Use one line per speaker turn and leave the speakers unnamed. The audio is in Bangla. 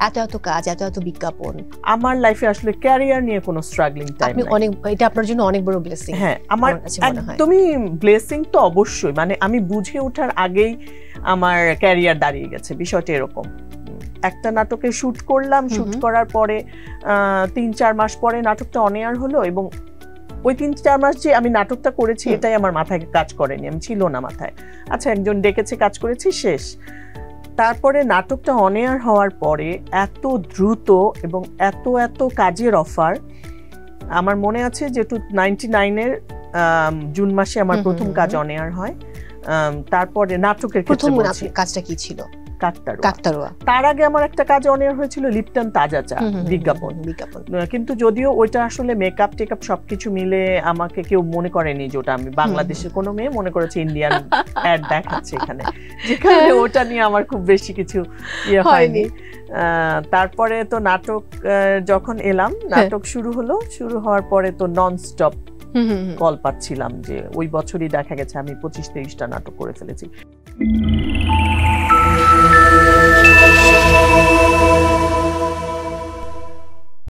এত কাজ, এত বিজ্ঞাপন।
আমার লাইফে আসলে ক্যারিয়ার নিয়ে কোনো স্ট্রাগলিং টাইম
আপনি অনেক, এটা আপনার জন্য অনেক বড় ব্লেসিং।
হ্যাঁ, আমার একদমই ব্লেসিং তো অবশ্যই, মানে আমি বুঝে ওঠার আগেই আমার ক্যারিয়ার দাঁড়িয়ে গেছে, বিষয়টা এরকম। একটা নাটকে শুট করলাম, শুট করার পরে 3-4 মাস পরে নাটকটা অন এয়ার হলো, এবং ওই 3-4 মাস যে আমি নাটকটা করেছি এটাই আমার মাথায় কাজ করেনি, আমি ছিল না মাথায়। আচ্ছা, একজন ডেকেছে, কাজ করেছি, শেষ। তারপরে নাটকটা অন এয়ার হওয়ার পরে এত দ্রুত এবং এত কাজের অফার। আমার মনে আছে যে 99-এর জুন মাসে আমার প্রথম কাজ অন এয়ার হয়। তারপরে নাটকের
প্রথম কাজটা কি ছিল?
কাকতারুয়া। তার আগে আমার একটা কাজ অন এয়ার হয়েছিল লিপটন তাজা চা, বিজ্ঞাপন। কিন্তু যদিও ওইটা আসলে মেকআপ টেকআপ সবকিছু মিলে আমাকে কেউ মনে করেনি যে ওটা আমি বাংলাদেশের কোনো মেয়ে মনে করেছে ইন্ডিয়ান অ্যাড দেখাচ্ছে এখানে, যেখানে ওটা নিয়ে আমার খুব বেশি কিছু ইয়ে হয়নি। তারপরে তো নাটক যখন এলাম, নাটক শুরু হলো, শুরু হওয়ার পরে তো নন স্টপ কল পাচ্ছিলাম যে ওই বছরই দেখা গেছে আমি 25-30টা নাটক করে ফেলেছি।